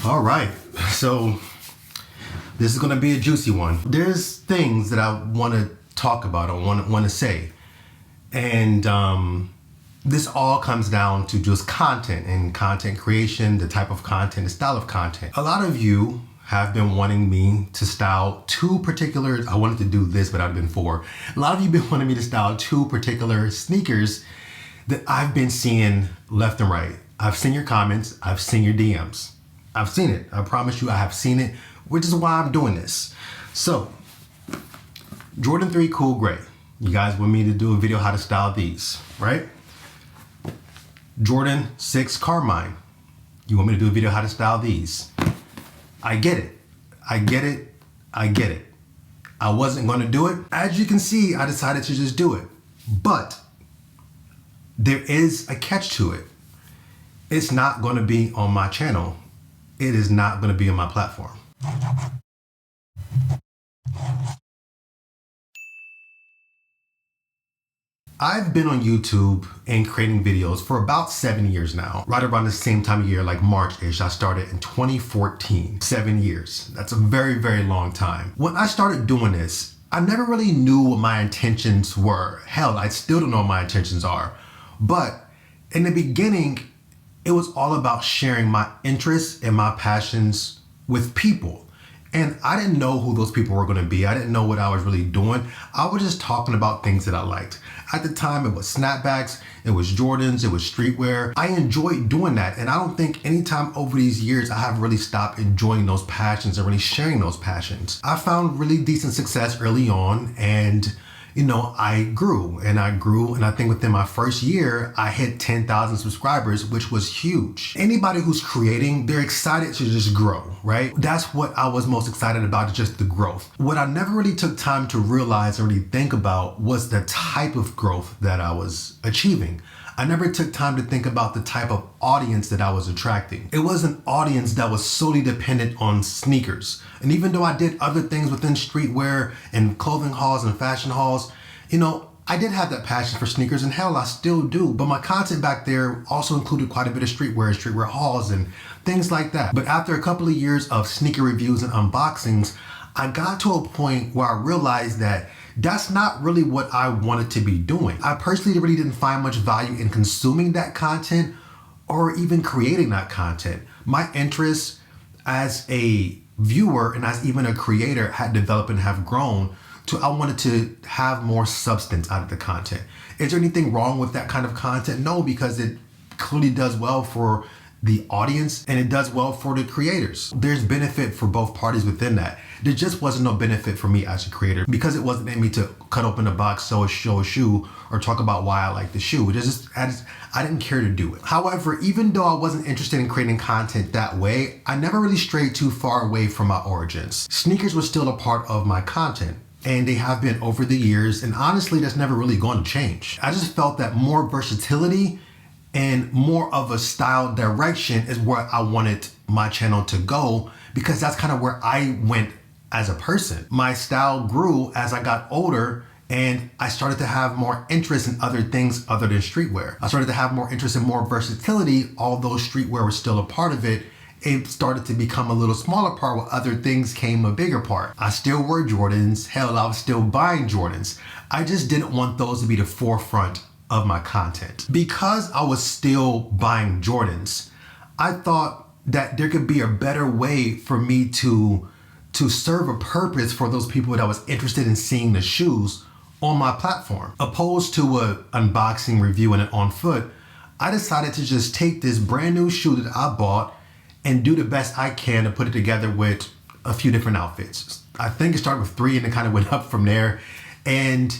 All right, so this is gonna be a juicy one. There's things that I wanna talk about, I wanna say. And this all comes down to just content and content creation, the type of content, the style of content. A lot of you have been wanting me to style two particular, I wanted to do this, but I've been four. A lot of you have been wanting me to style two particular sneakers that I've been seeing left and right. I've seen your comments, I've seen your DMs. I've seen it, I promise you I have seen it, which is why I'm doing this. So, Jordan 3 Cool Gray. You guys want me to do a video how to style these, right? Jordan 6 Carmine. You want me to do a video how to style these? I get it. I get it. I get it. I wasn't gonna do it. As you can see, I decided to just do it. But there is a catch to it. It's not gonna be on my channel. It is not gonna be on my platform. I've been on YouTube and creating videos for about 7 years now. Right around the same time of year, like March-ish, I started in 2014. 7 years. That's a very, very long time. When I started doing this, I never really knew what my intentions were. Hell, I still don't know what my intentions are. But in the beginning, it was all about sharing my interests and my passions with people. And I didn't know who those people were gonna be. I didn't know what I was really doing. I was just talking about things that I liked. At the time, it was snapbacks, it was Jordans, it was streetwear. I enjoyed doing that. And I don't think anytime over these years, I have really stopped enjoying those passions and really sharing those passions. I found really decent success early on, and I grew. And I think within my first year, I hit 10,000 subscribers, which was huge. Anybody who's creating, they're excited to just grow, right? That's what I was most excited about, just the growth. What I never really took time to realize or really think about was the type of growth that I was achieving. I never took time to think about the type of audience that I was attracting. It was an audience that was solely dependent on sneakers. And even though I did other things within streetwear and clothing hauls and fashion hauls, I did have that passion for sneakers, and hell, I still do. But my content back there also included quite a bit of streetwear hauls and things like that. But after a couple of years of sneaker reviews and unboxings, I got to a point where I realized that that's not really what I wanted to be doing. I personally really didn't find much value in consuming that content or even creating that content. My interests as a viewer and as even a creator had developed and have grown to I wanted to have more substance out of the content. Is there anything wrong with that kind of content? No, because it clearly does well for the audience and it does well for the creators. There's benefit for both parties within that. There just wasn't no benefit for me as a creator because it wasn't in me to cut open a box, show a shoe, or talk about why I like the shoe. I didn't care to do it. However, even though I wasn't interested in creating content that way, I never really strayed too far away from my origins. Sneakers were still a part of my content, and they have been over the years, and honestly, that's never really going to change. I just felt that more versatility and more of a style direction is where I wanted my channel to go, because that's kind of where I went as a person. My style grew as I got older, and I started to have more interest in other things other than streetwear. I started to have more interest in more versatility, although streetwear was still a part of it. It started to become a little smaller part where other things came a bigger part. I still wore Jordans. Hell, I was still buying Jordans. I just didn't want those to be the forefront of my content. Because I was still buying Jordans, I thought that there could be a better way for me to serve a purpose for those people that was interested in seeing the shoes on my platform. Opposed to an unboxing review and an on foot, I decided to just take this brand new shoe that I bought and do the best I can to put it together with a few different outfits. I think it started with 3 and it kind of went up from there. And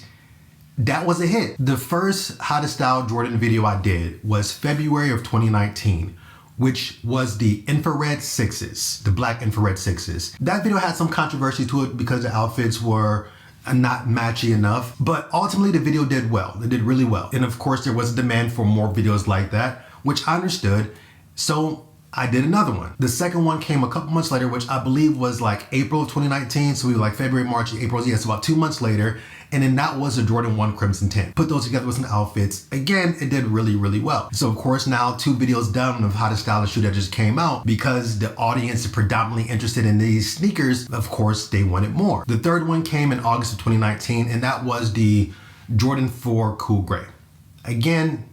that was a hit. The first How to Style Jordan video I did was February of 2019, which was the infrared 6s, the black infrared 6s. That video had some controversy to it because the outfits were not matchy enough, but ultimately the video did well. It did really well. And of course there was a demand for more videos like that, which I understood. So I did another one. The second one came a couple months later, which I believe was like April of 2019. So we were like February, March, April, yes, about 2 months later. And then that was a Jordan 1 Crimson Tint. Put those together with some outfits. Again, it did really, really well. So of course now 2 videos done of how to style a shoe that just came out, because the audience is predominantly interested in these sneakers. Of course, they wanted more. The third one came in August of 2019, and that was the Jordan 4 Cool Gray. Again,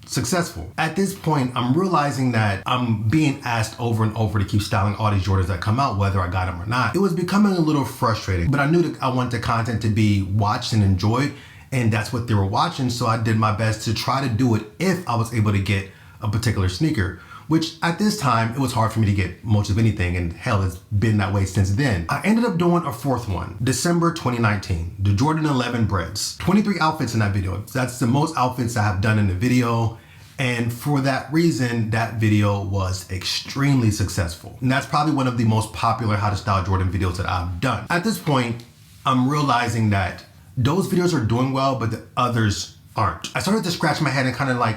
successful. At this point, I'm realizing that I'm being asked over and over to keep styling all these Jordans that come out, whether I got them or not. It was becoming a little frustrating, but I knew that I wanted the content to be watched and enjoyed, and that's what they were watching, so I did my best to try to do it if I was able to get a particular sneaker, which at this time, it was hard for me to get much of anything, and hell, it's been that way since then. I ended up doing a fourth one, December 2019, the Jordan 11 Breads. 23 outfits in that video. That's the most outfits I have done in the video, and for that reason, that video was extremely successful. And that's probably one of the most popular How to Style Jordan videos that I've done. At this point, I'm realizing that those videos are doing well, but the others aren't. I started to scratch my head and kind of like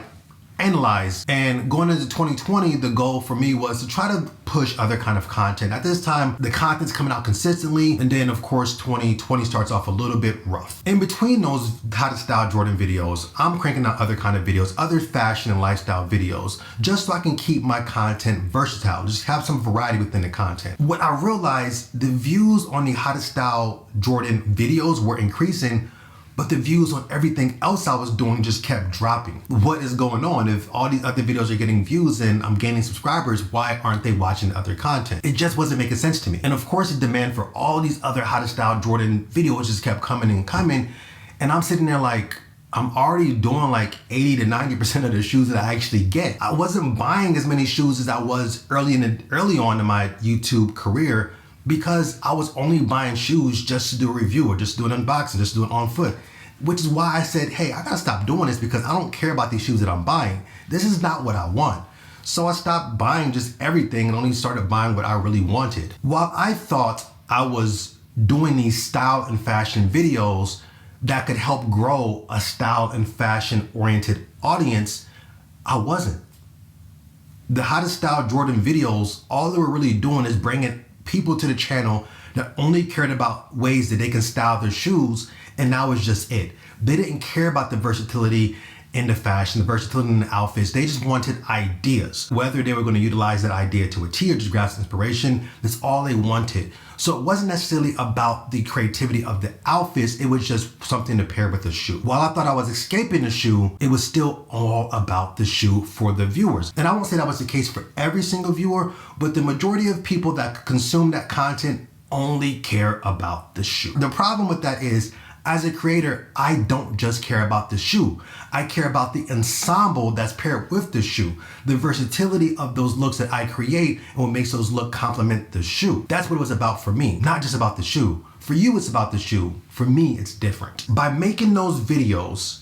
analyze, and going into 2020, the goal for me was to try to push other kind of content. At this time, the content's coming out consistently, and then of course 2020 starts off a little bit rough. In between those How to Style Jordan videos, I'm cranking out other kind of videos, other fashion and lifestyle videos, just so I can keep my content versatile, just have some variety within the content. What I realized, the views on the How to Style Jordan videos were increasing, but the views on everything else I was doing just kept dropping. What is going on? If all these other videos are getting views and I'm gaining subscribers, why aren't they watching the other content? It just wasn't making sense to me. And of course, the demand for all these other How to Style Jordan videos just kept coming and coming. And I'm sitting there like, I'm already doing like 80 to 90% of the shoes that I actually get. I wasn't buying as many shoes as I was early on in my YouTube career, because I was only buying shoes just to do a review or just do an unboxing, just do it on foot. Which is why I said, hey, I gotta stop doing this, because I don't care about these shoes that I'm buying. This is not what I want. So I stopped buying just everything and only started buying what I really wanted. While I thought I was doing these style and fashion videos that could help grow a style and fashion oriented audience, I wasn't. The How to Style Jordan videos, all they were really doing is bringing people to the channel that only cared about ways that they can style their shoes, and that was just it. They didn't care about the versatility in the fashion, the versatility in the outfits. They just wanted ideas. Whether they were going to utilize that idea to a T or just grasp inspiration, that's all they wanted. So it wasn't necessarily about the creativity of the outfits, it was just something to pair with the shoe. While I thought I was escaping the shoe, it was still all about the shoe for the viewers. And I won't say that was the case for every single viewer, but the majority of people that consume that content only care about the shoe. The problem with that is, as a creator, I don't just care about the shoe. I care about the ensemble that's paired with the shoe, the versatility of those looks that I create and what makes those looks complement the shoe. That's what it was about for me, not just about the shoe. For you, it's about the shoe. For me, it's different. By making those videos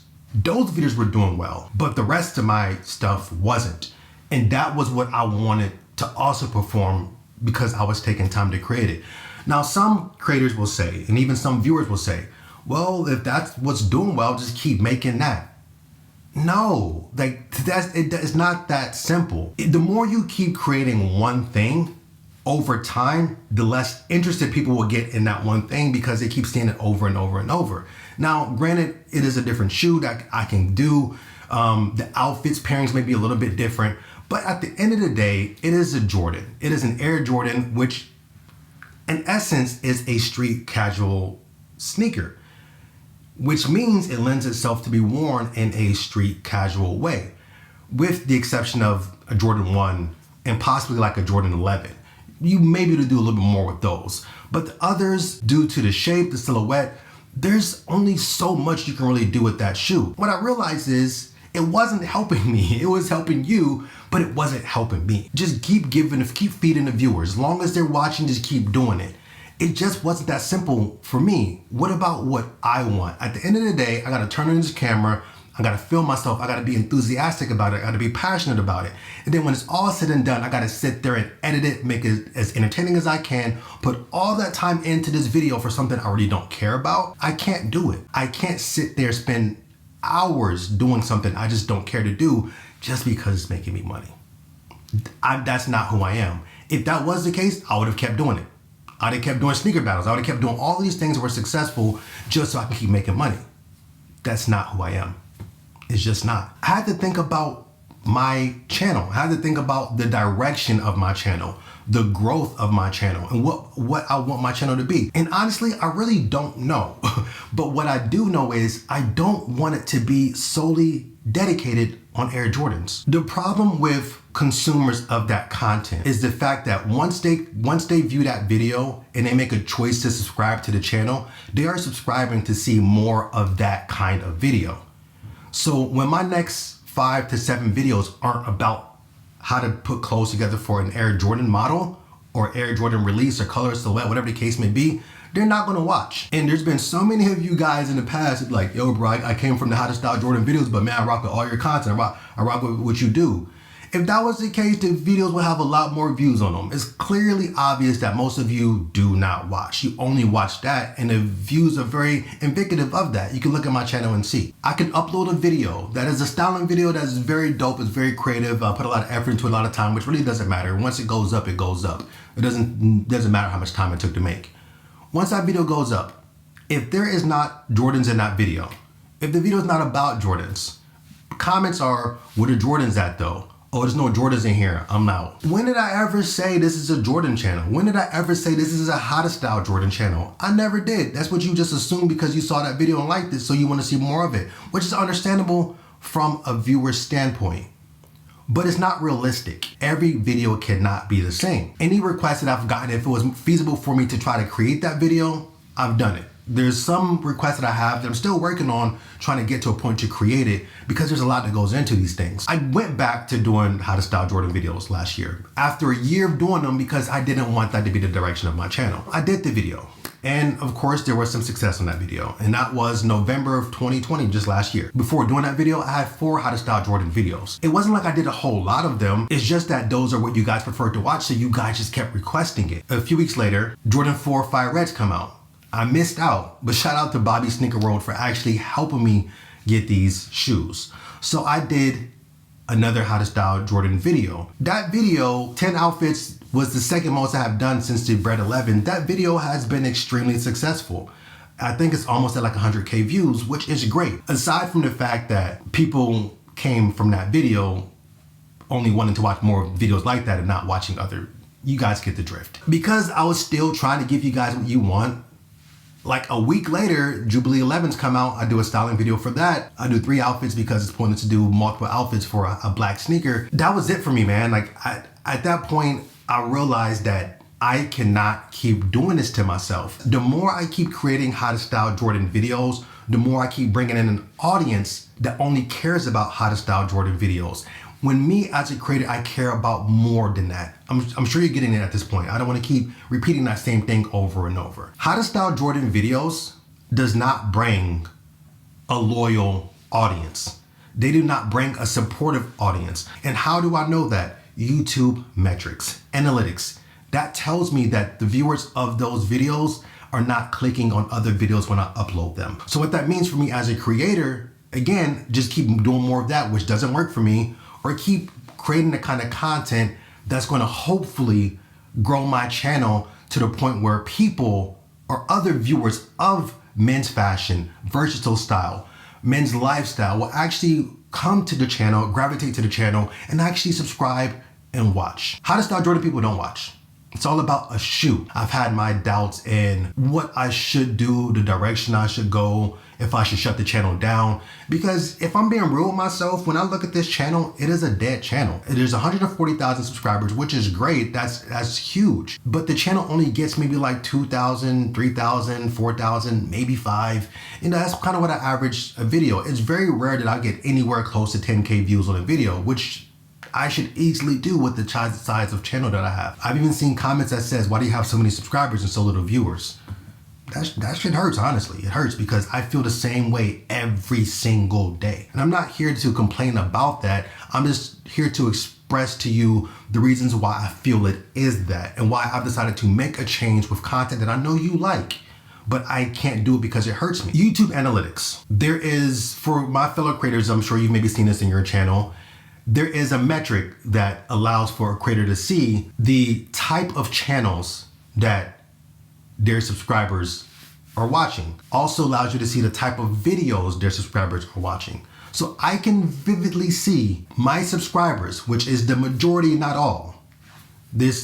were doing well, but the rest of my stuff wasn't. And that was what I wanted to also perform, because I was taking time to create it. Now, some creators will say, and even some viewers will say, well, if that's what's doing well, just keep making that. No, it's not that simple. The more you keep creating one thing over time, the less interested people will get in that one thing, because they keep seeing it over and over and over. Now, granted, it is a different shoe that I can do. The outfits pairings may be a little bit different, but at the end of the day, it is a Jordan. It is an Air Jordan, which in essence is a street casual sneaker, which means it lends itself to be worn in a street casual way, with the exception of a Jordan 1 and possibly like a Jordan 11. You may be able to do a little bit more with those, but the others, due to the shape, the silhouette, there's only so much you can really do with that shoe. What I realized is, it wasn't helping me. It was helping you, but it wasn't helping me. Just keep feeding the viewers. As long as they're watching, just keep doing it. It just wasn't that simple for me. What about what I want? At the end of the day, I gotta turn on this camera, I gotta film myself, I gotta be enthusiastic about it, I gotta be passionate about it. And then when it's all said and done, I gotta sit there and edit it, make it as entertaining as I can, put all that time into this video for something I really don't care about. I can't do it. I can't sit there, spend hours doing something I just don't care to do just because it's making me money. That's not who I am. If that was the case, I would have kept doing it. I'd have kept doing sneaker battles. I would have kept doing all these things that were successful just so I can keep making money. That's not who I am. It's just not. I had to think about my channel. I had to think about the direction of my channel, the growth of my channel, and what I want my channel to be. And honestly, I really don't know. But what I do know is I don't want it to be solely dedicated on Air Jordans. The problem with consumers of that content is the fact that once they view that video and they make a choice to subscribe to the channel, they are subscribing to see more of that kind of video. So when my next 5 to 7 videos aren't about how to put clothes together for an Air Jordan model or Air Jordan release or color silhouette, whatever the case may be, they're not gonna watch. And there's been so many of you guys in the past like, yo bro, I came from the How to Style Jordan videos, but man, I rock with all your content. I rock with what you do. If that was the case, the videos will have a lot more views on them. It's clearly obvious that most of you do not watch. You only watch that, and the views are very indicative of that. You can look at my channel and see. I can upload a video that is a styling video that is very dope, it's very creative. I put a lot of effort into it, a lot of time, which really doesn't matter. Once it goes up, it goes up. It doesn't matter how much time it took to make. Once that video goes up, if there is not Jordans in that video, if the video is not about Jordans, comments are, where the Jordans at though? Oh, there's no Jordans in here, I'm out. When did I ever say this is a Jordan channel? When did I ever say this is a How to Style Jordan channel? I never did. That's what you just assumed because you saw that video and liked it, so you want to see more of it, which is understandable from a viewer's standpoint. But it's not realistic. Every video cannot be the same. Any request that I've gotten, if it was feasible for me to try to create that video, I've done it. There's some requests that I have that I'm still working on trying to get to a point to create it because there's a lot that goes into these things. I went back to doing How to Style Jordan videos last year after a year of doing them because I didn't want that to be the direction of my channel. I did the video. And of course, there was some success on that video. And that was November of 2020, just last year. Before doing that video, I had 4 How to Style Jordan videos. It wasn't like I did a whole lot of them. It's just that those are what you guys prefer to watch, so you guys just kept requesting it. A few weeks later, Jordan 4 Fire Reds come out. I missed out, but shout out to Bobby Sneaker World for actually helping me get these shoes. So I did another How to Style Jordan video. That video, 10 outfits, was the second most I have done since the Bread 11. That video has been extremely successful. I think it's almost at like 100K views, which is great. Aside from the fact that people came from that video only wanting to watch more videos like that and not watching other, you guys get the drift. Because I was still trying to give you guys what you want, like a week later, Jubilee 11s come out. I do a styling video for that. I do 3 outfits because it's pointed to do multiple outfits for a black sneaker. That was it for me, man. Like at that point, I realized that I cannot keep doing this to myself. The more I keep creating How to Style Jordan videos, the more I keep bringing in an audience that only cares about How to Style Jordan videos. When me as a creator, I care about more than that. I'm sure you're getting it at this point. I don't want to keep repeating that same thing over and over. How to Style Jordan videos does not bring a loyal audience. They do not bring a supportive audience. And how do I know that? YouTube metrics, analytics. That tells me that the viewers of those videos are not clicking on other videos when I upload them. So what that means for me as a creator, again, just keep doing more of that, which doesn't work for me, or keep creating the kind of content that's going to hopefully grow my channel to the point where people or other viewers of men's fashion, versatile style, men's lifestyle will actually come to the channel, gravitate to the channel, and actually subscribe and watch. How to Style Jordan people don't watch. It's all about a shoe. I've had my doubts in what I should do, the direction I should go, if I should shut the channel down. Because if I'm being real with myself, when I look at this channel, it is a dead channel. There's 140,000 subscribers, which is great. That's huge. But the channel only gets maybe like 2,000, 3,000, 4,000, maybe 5. And that's kind of what I average a video. It's very rare that I get anywhere close to 10K views on a video, which I should easily do with the size of channel that I have. I've even seen comments that says, why do you have so many subscribers and so little viewers? That shit hurts, honestly. It hurts because I feel the same way every single day. And I'm not here to complain about that. I'm just here to express to you the reasons why I feel it is that and why I've decided to make a change with content that I know you like, but I can't do it because it hurts me. YouTube analytics. There is, for my fellow creators, I'm sure you've maybe seen this in your channel, there is a metric that allows for a creator to see the type of channels that their subscribers are watching. Also allows you to see the type of videos their subscribers are watching. So I can vividly see my subscribers, which is the majority, not all.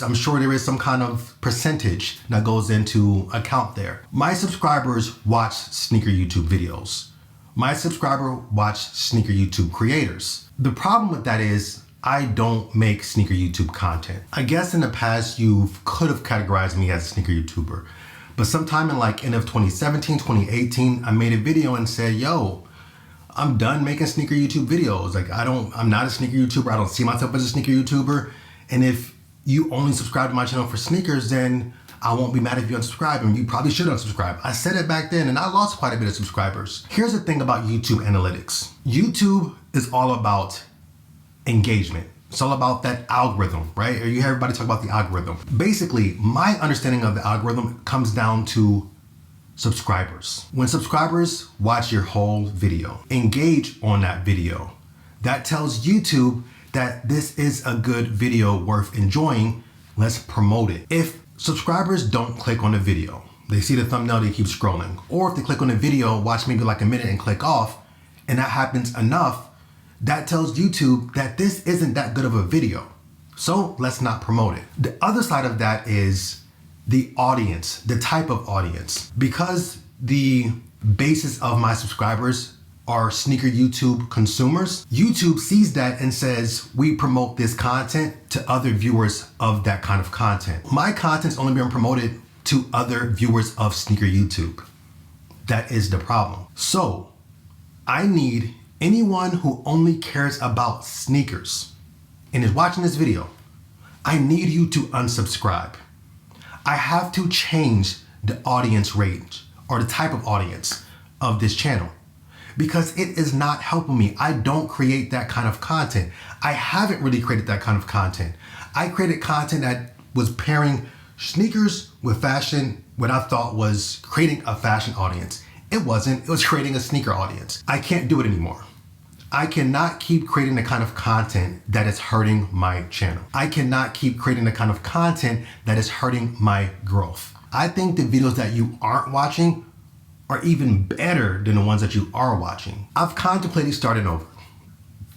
I'm sure there is some kind of percentage that goes into account there. My subscribers watch sneaker YouTube videos. My subscriber watch sneaker YouTube creators. The problem with that is I don't make sneaker YouTube content. I guess in the past you could have categorized me as a sneaker YouTuber, but sometime in like end of 2017, 2018, I made a video and said, yo, I'm done making sneaker YouTube videos. Like I'm not a sneaker YouTuber. I don't see myself as a sneaker YouTuber. And if you only subscribe to my channel for sneakers, then I won't be mad if you unsubscribe, and you probably should unsubscribe. I said it back then and I lost quite a bit of subscribers. Here's the thing about YouTube analytics. YouTube is all about engagement. It's all about that algorithm, right? Or you hear everybody talk about the algorithm. Basically, my understanding of the algorithm comes down to subscribers. When subscribers watch your whole video, engage on that video, that tells YouTube that this is a good video worth enjoying. Let's promote it. If subscribers don't click on the video, they see the thumbnail, they keep scrolling. Or if they click on the video, watch maybe like a minute and click off, and that happens enough, that tells YouTube that this isn't that good of a video. So let's not promote it. The other side of that is the audience, the type of audience. Because the basis of my subscribers are sneaker YouTube consumers, YouTube sees that and says, we promote this content to other viewers of that kind of content. My content's only being promoted to other viewers of sneaker YouTube. That is the problem. So I need anyone who only cares about sneakers and is watching this video, I need you to unsubscribe. I have to change the audience range or the type of audience of this channel, because it is not helping me. I don't create that kind of content. I haven't really created that kind of content. I created content that was pairing sneakers with fashion, what I thought was creating a fashion audience. It wasn't, it was creating a sneaker audience. I can't do it anymore. I cannot keep creating the kind of content that is hurting my channel. I cannot keep creating the kind of content that is hurting my growth. I think the videos that you aren't watching are even better than the ones that you are watching. I've contemplated starting over,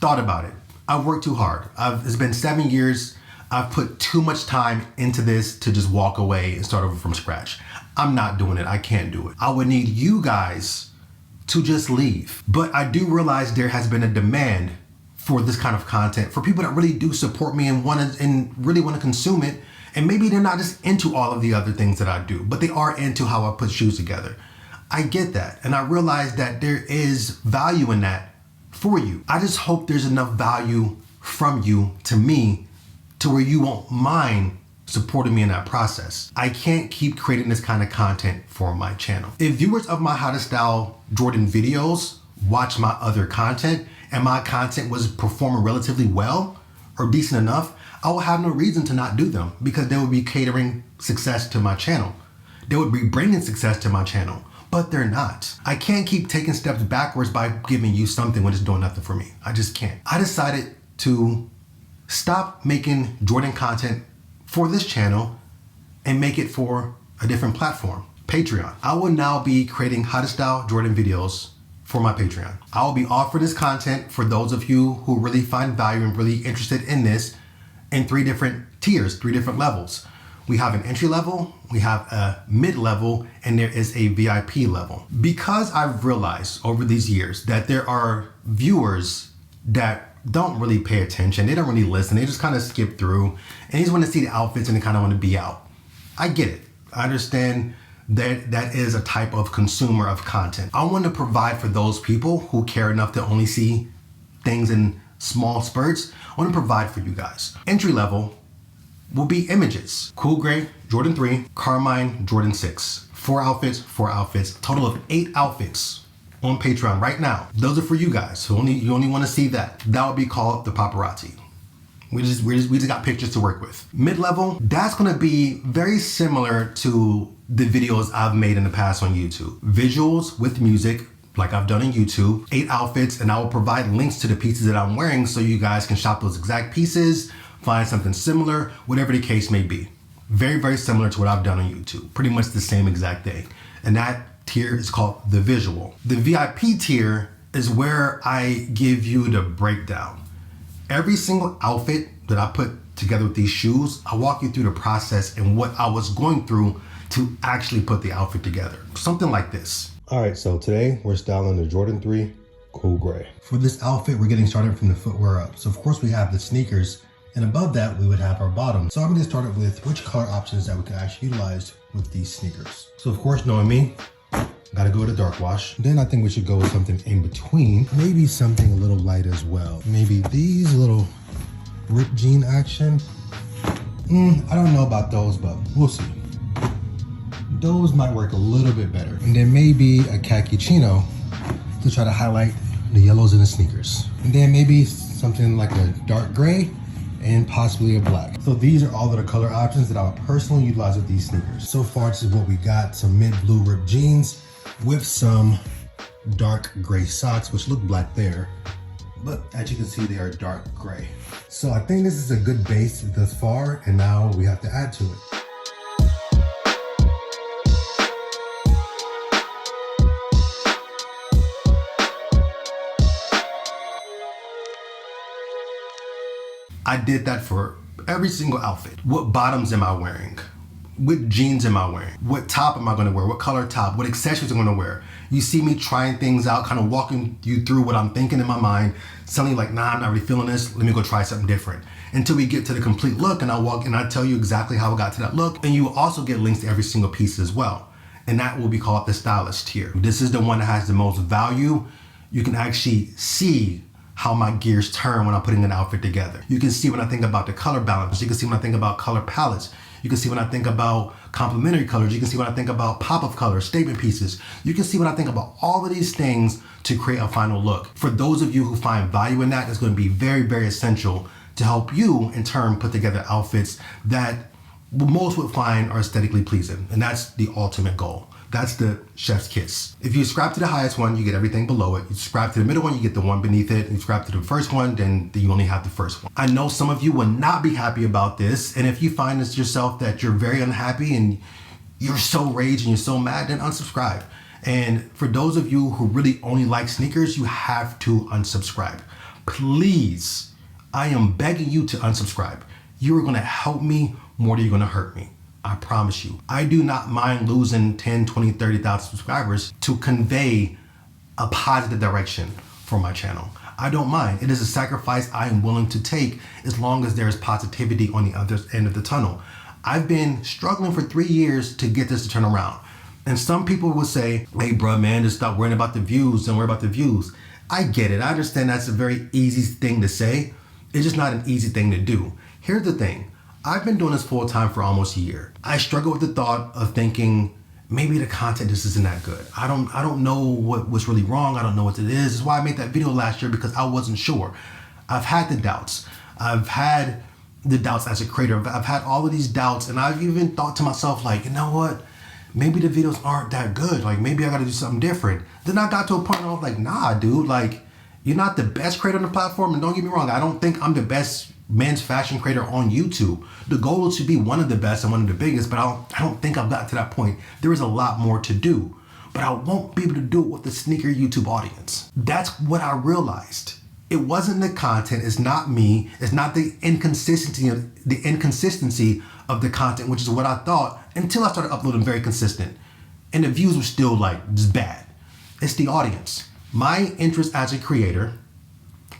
thought about it. I've worked too hard. It's been 7 years. I've put too much time into this to just walk away and start over from scratch. I'm not doing it. I can't do it. I would need you guys to just leave. But I do realize there has been a demand for this kind of content, for people that really do support me and really want to consume it. And maybe they're not just into all of the other things that I do, but they are into how I put shoes together. I get that. And I realize that there is value in that for you. I just hope there's enough value from you to me to where you won't mind supporting me in that process. I can't keep creating this kind of content for my channel. If viewers of my How to Style Jordan videos watch my other content and my content was performing relatively well or decent enough, I will have no reason to not do them, because they would be catering success to my channel. They would be bringing success to my channel, but they're not. I can't keep taking steps backwards by giving you something when it's doing nothing for me. I just can't. I decided to stop making Jordan content for this channel and make it for a different platform, Patreon. I will now be creating How to Style Jordan videos for my Patreon. I will be offering this content for those of you who really find value and really interested in this in 3 different tiers, 3 different levels. We have an entry level, we have a mid level, and there is a VIP level. Because I've realized over these years that there are viewers that don't really pay attention, they don't really listen, they just kind of skip through, and they just want to see the outfits and they kind of want to be out. I get it. I understand that that is a type of consumer of content. I want to provide for those people who care enough to only see things in small spurts. I want to provide for you guys. Entry level will be images. Cool Gray, Jordan 3, Carmine, Jordan 6. 4 outfits, total of 8 outfits on Patreon right now. Those are for you guys. You only want to see that. That would be called the paparazzi. We just got pictures to work with. Mid-level, that's gonna be very similar to the videos I've made in the past on YouTube. Visuals with music, like I've done on YouTube, 8 outfits, and I will provide links to the pieces that I'm wearing so you guys can shop those exact pieces, find something similar, whatever the case may be. Very, very similar to what I've done on YouTube. Pretty much the same exact thing. And that tier is called the visual. The VIP tier is where I give you the breakdown. Every single outfit that I put together with these shoes, I walk you through the process and what I was going through to actually put the outfit together. Something like this. All right, so today we're styling the Jordan 3 Cool Gray. For this outfit, we're getting started from the footwear up. So of course we have the sneakers, and above that we would have our bottom. So I'm gonna start with which color options that we can actually utilize with these sneakers. So of course, knowing me, gotta go with a dark wash. Then I think we should go with something in between. Maybe something a little light as well. Maybe these little ripped jean action. I don't know about those, but we'll see. Those might work a little bit better. And then maybe a khaki chino to try to highlight the yellows in the sneakers. And then maybe something like a dark gray and possibly a black. So these are all of the color options that I would personally utilize with these sneakers. So far, this is what we got. Some mint blue ripped jeans with some dark gray socks, which look black there. But as you can see, they are dark gray. So I think this is a good base thus far, and now we have to add to it. I did that for every single outfit. What bottoms am I wearing? What jeans am I wearing? What top am I gonna wear? What color top? What accessories am I gonna wear? You see me trying things out, kind of walking you through what I'm thinking in my mind, telling you like, nah, I'm not really feeling this. Let me go try something different. Until we get to the complete look, and I walk and I tell you exactly how I got to that look. And you will also get links to every single piece as well. And that will be called the stylist tier. This is the one that has the most value. You can actually see how my gears turn when I'm putting an outfit together. You can see when I think about the color balance. You can see when I think about color palettes. You can see when I think about complementary colors. You can see when I think about pop-up colors, statement pieces. You can see when I think about all of these things to create a final look. For those of you who find value in that, it's going to be very, very essential to help you in turn put together outfits that most would find are aesthetically pleasing. And that's the ultimate goal. That's the chef's kiss. If you subscribe to the highest one, you get everything below it. You subscribe to the middle one, you get the one beneath it. You subscribe to the first one, then you only have the first one. I know some of you will not be happy about this. And if you find this yourself that you're very unhappy and you're so raged and you're so mad, then unsubscribe. And for those of you who really only like sneakers, you have to unsubscribe. Please, I am begging you to unsubscribe. You are gonna help me more than you're gonna hurt me. I promise you. I do not mind losing 10, 20, 30,000 subscribers to convey a positive direction for my channel. I don't mind. It is a sacrifice I am willing to take as long as there is positivity on the other end of the tunnel. I've been struggling for 3 years to get this to turn around. And some people will say, hey, bro, man, just stop worrying about the views. Don't worry about the views. I get it. I understand that's a very easy thing to say. It's just not an easy thing to do. Here's the thing. I've been doing this full time for almost a year. I struggle with the thought of thinking maybe the content just isn't that good. I don't know what's really wrong. I don't know what it is. That's why I made that video last year, because I wasn't sure. I've had the doubts. I've had the doubts as a creator. I've had all of these doubts, and I've even thought to myself, like, you know what? Maybe the videos aren't that good. Like, maybe I gotta do something different. Then I got to a point where I was like, nah, dude, like, you're not the best creator on the platform. And don't get me wrong, I don't think I'm the best men's fashion creator on YouTube. The goal is to be one of the best and one of the biggest, but I don't think I've got to that point. There is a lot more to do, but I won't be able to do it with the sneaker YouTube audience. That's what I realized. It wasn't the content, it's not me, it's not the inconsistency of the content, which is what I thought until I started uploading very consistent. And the views were still like just bad. It's the audience. My interest as a creator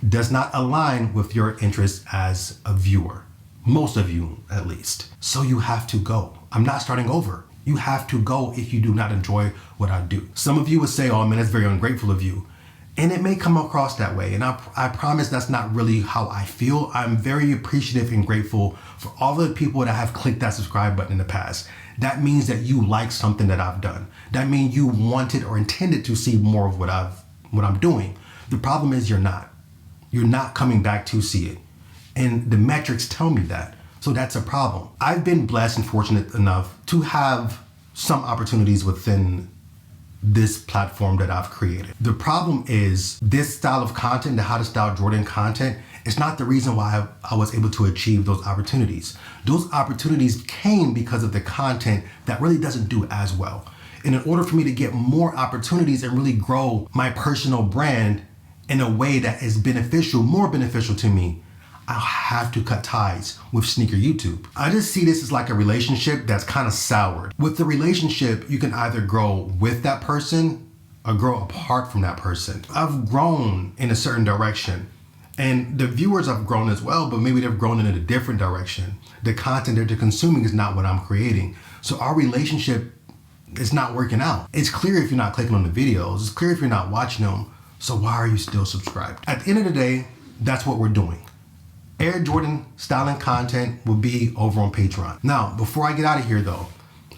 does not align with your interest as a viewer. Most of you, at least. So you have to go. I'm not starting over. You have to go if you do not enjoy what I do. Some of you would say, oh man, that's very ungrateful of you. And it may come across that way. And I promise that's not really how I feel. I'm very appreciative and grateful for all the people that have clicked that subscribe button in the past. That means that you like something that I've done. That means you wanted or intended to see more of what I'm doing. The problem is you're not. You're not coming back to see it. And the metrics tell me that. So that's a problem. I've been blessed and fortunate enough to have some opportunities within this platform that I've created. The problem is this style of content, the How to Style Jordan content, is not the reason why I was able to achieve those opportunities. Those opportunities came because of the content that really doesn't do as well. And in order for me to get more opportunities and really grow my personal brand in a way that is beneficial, more beneficial to me, I'll have to cut ties with Sneaker YouTube. I just see this as like a relationship that's kind of soured. With the relationship, you can either grow with that person or grow apart from that person. I've grown in a certain direction, and the viewers have grown as well, but maybe they've grown in a different direction. The content that they're consuming is not what I'm creating. So our relationship is not working out. It's clear if you're not clicking on the videos. It's clear if you're not watching them. So why are you still subscribed? At the end of the day, that's what we're doing. Air Jordan styling content will be over on Patreon. Now, before I get out of here though,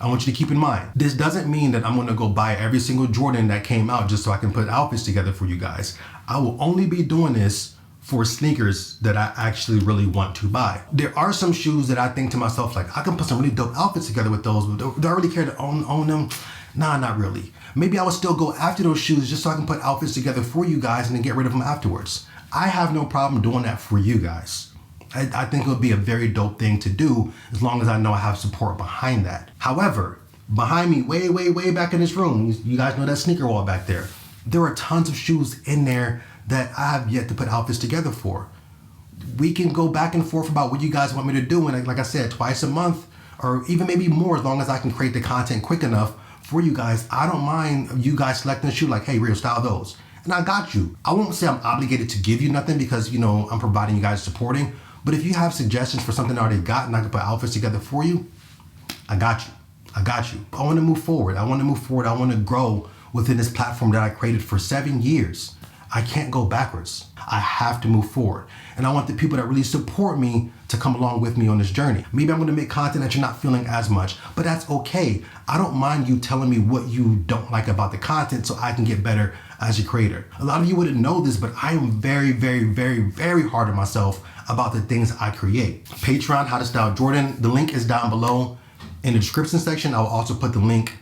I want you to keep in mind, this doesn't mean that I'm gonna go buy every single Jordan that came out just so I can put outfits together for you guys. I will only be doing this for sneakers that I actually really want to buy. There are some shoes that I think to myself, like, I can put some really dope outfits together with those, but do I really care to own them? Nah, not really. Maybe I would still go after those shoes just so I can put outfits together for you guys and then get rid of them afterwards. I have no problem doing that for you guys. I think it would be a very dope thing to do as long as I know I have support behind that. However, behind me, way back in this room, you guys know that sneaker wall back there, there are tons of shoes in there that I have yet to put outfits together for. We can go back and forth about what you guys want me to do, and like I said, twice a month, or even maybe more, as long as I can create the content quick enough for you guys. I don't mind you guys selecting a shoe like, hey, Rio, style those. And I got you. I won't say I'm obligated to give you nothing because, you know, I'm providing you guys supporting. But if you have suggestions for something I already got and I can put outfits together for you, I got you. I got you. I want to move forward. I want to grow within this platform that I created for 7 years. I can't go backwards. I have to move forward. And I want the people that really support me to come along with me on this journey. Maybe I'm going to make content that you're not feeling as much, but that's okay. I don't mind you telling me what you don't like about the content so I can get better as a creator. A lot of you wouldn't know this, but I am very hard on myself about the things I create. Patreon, How to Style Jordan. The link is down below in the description section. I will also put the link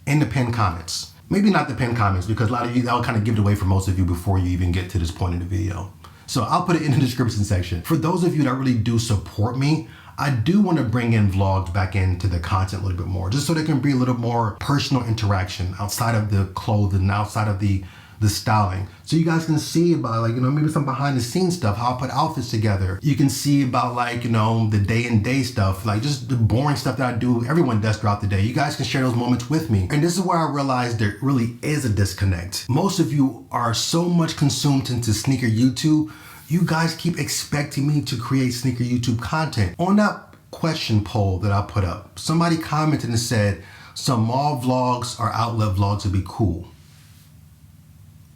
in the pinned comments. Maybe not the pinned comments because a lot of you, that will kind of give it away for most of you before you even get to this point in the video. So I'll put it in the description section. For those of you that really do support me, I do want to bring in vlogs back into the content a little bit more, just so there can be a little more personal interaction outside of the clothing, outside of the styling. So you guys can see about, like, you know, maybe some behind the scenes stuff, how I put outfits together. You can see about, like, you know, the day and day stuff, like just the boring stuff that I do, everyone does throughout the day. You guys can share those moments with me. And this is where I realized there really is a disconnect. Most of you are so much consumed into sneaker YouTube. You guys keep expecting me to create sneaker YouTube content. On that question poll that I put up, somebody commented and said, some mall vlogs or outlet vlogs would be cool.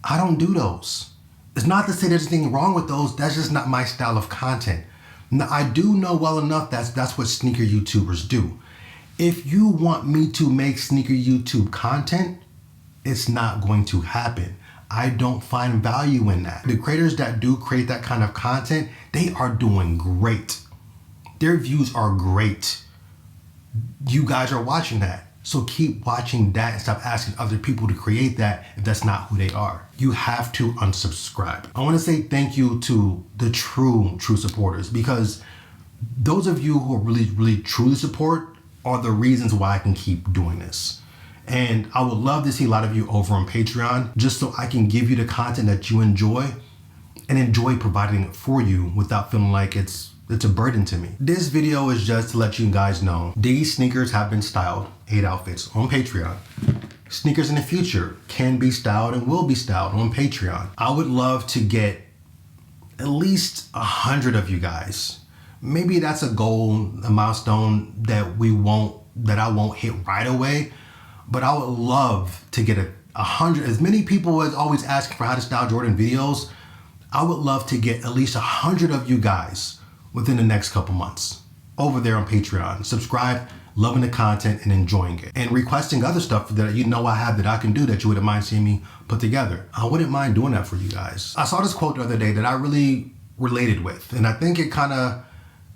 I don't do those. It's not to say there's anything wrong with those. That's just not my style of content. Now, I do know well enough that's what sneaker YouTubers do. If you want me to make sneaker YouTube content, it's not going to happen. I don't find value in that. The creators that do create that kind of content, they are doing great. Their views are great. You guys are watching that. So keep watching that and stop asking other people to create that if that's not who they are. You have to unsubscribe. I want to say thank you to the true supporters, because those of you who really truly support are the reasons why I can keep doing this. And I would love to see a lot of you over on Patreon, just so I can give you the content that you enjoy and enjoy providing it for you without feeling like it's a burden to me. This video is just to let you guys know these sneakers have been styled, 8 outfits on Patreon. Sneakers in the future can be styled and will be styled on Patreon. I would love to get at least 100 of you guys. Maybe that's a goal, a milestone that I won't hit right away, but I would love to get 100, as many people as always asking for How to Style Jordan videos. I would love to get at least 100 of you guys within the next couple months over there on Patreon. Subscribe, loving the content and enjoying it, and requesting other stuff that you know I have that I can do that you wouldn't mind seeing me put together. I wouldn't mind doing that for you guys. I saw this quote the other day that I really related with, and I think it kind of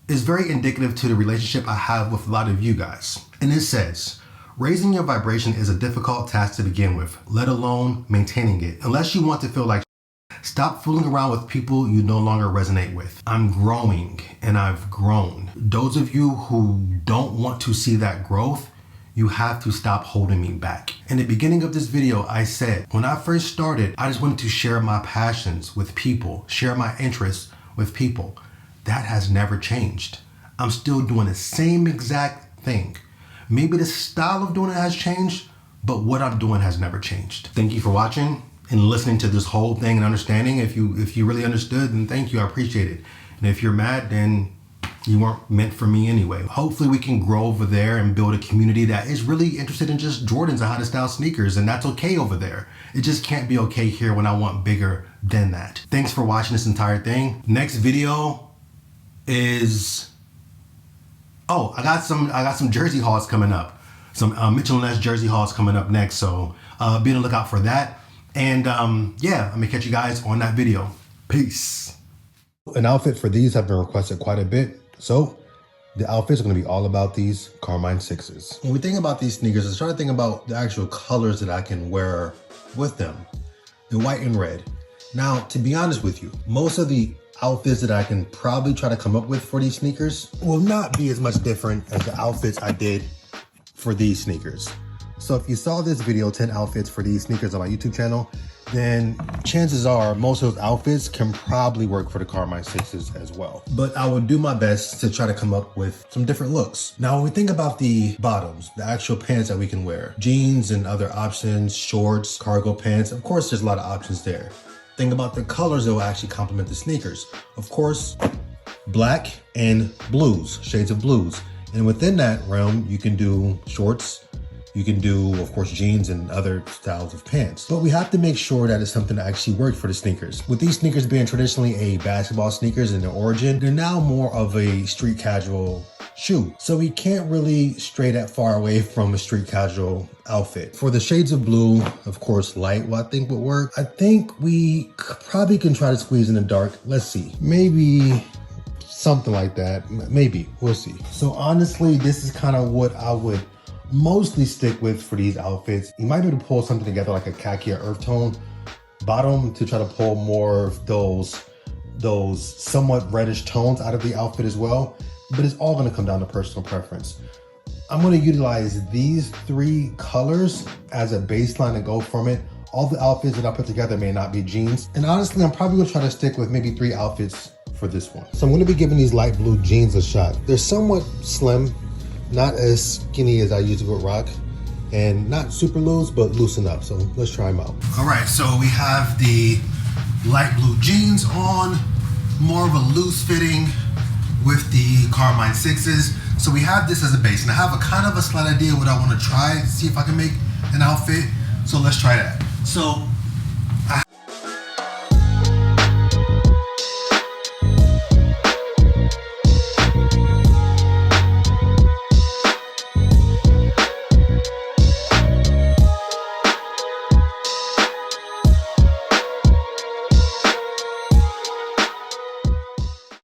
is very indicative to the relationship I have with a lot of you guys. And it says, Raising your vibration is a difficult task to begin with, let alone maintaining it. Unless you want to feel like stop fooling around with people you no longer resonate with. I'm growing and I've grown. Those of you who don't want to see that growth, you have to stop holding me back. In the beginning of this video, I said, when I first started, I just wanted to share my passions with people, share my interests with people. That has never changed. I'm still doing the same exact thing. Maybe the style of doing it has changed, but what I'm doing has never changed. Thank you for watching and listening to this whole thing and understanding. If you really understood, then thank you, I appreciate it. And if you're mad, then you weren't meant for me anyway. Hopefully we can grow over there and build a community that is really interested in just Jordans and how to style sneakers, and that's okay over there. It just can't be okay here when I want bigger than that. Thanks for watching this entire thing. Next video is, I got some jersey hauls coming up. Some Mitchell & Ness jersey hauls coming up next, so be on the lookout for that. And yeah, I'm gonna catch you guys on that video. Peace. An outfit for these have been requested quite a bit. So the outfits are gonna be all about these Carmine 6s. When we think about these sneakers, let's try to think about the actual colors that I can wear with them. The white and red. Now, to be honest with you, most of the outfits that I can probably try to come up with for these sneakers will not be as much different as the outfits I did for these sneakers. So if you saw this video, 10 outfits for these sneakers on my YouTube channel, then chances are most of those outfits can probably work for the Carmine 6s as well. But I will do my best to try to come up with some different looks. Now, when we think about the bottoms, the actual pants that we can wear, jeans and other options, shorts, cargo pants, of course, there's a lot of options there. Think about the colors that will actually complement the sneakers. Of course, black and blues, shades of blues. And within that realm, you can do shorts, you can do, of course, jeans and other styles of pants. But we have to make sure that it's something that actually works for the sneakers. With these sneakers being traditionally a basketball sneakers in their origin, they're now more of a street casual shoe. So we can't really stray that far away from a street casual outfit. For the shades of blue, of course, light, what I think would work. I think we probably can try to squeeze in the dark. Let's see, maybe something like that. Maybe, we'll see. So honestly, this is kind of what I would mostly stick with for these outfits. You might be able to pull something together like a khaki or earth tone bottom to try to pull more of those somewhat reddish tones out of the outfit as well. But it's all gonna come down to personal preference. I'm gonna utilize these 3 colors as a baseline and go from it. All the outfits that I put together may not be jeans. And honestly, I'm probably gonna try to stick with maybe 3 outfits for this one. So I'm gonna be giving these light blue jeans a shot. They're somewhat slim, not as skinny as I usually would rock, and not super loose, but loose enough. So let's try them out. All right, so we have the light blue jeans on, more of a loose fitting with the Carmine 6s. So we have this as a base, and I have a kind of a slight idea what I want to try to see if I can make an outfit. So let's try that. So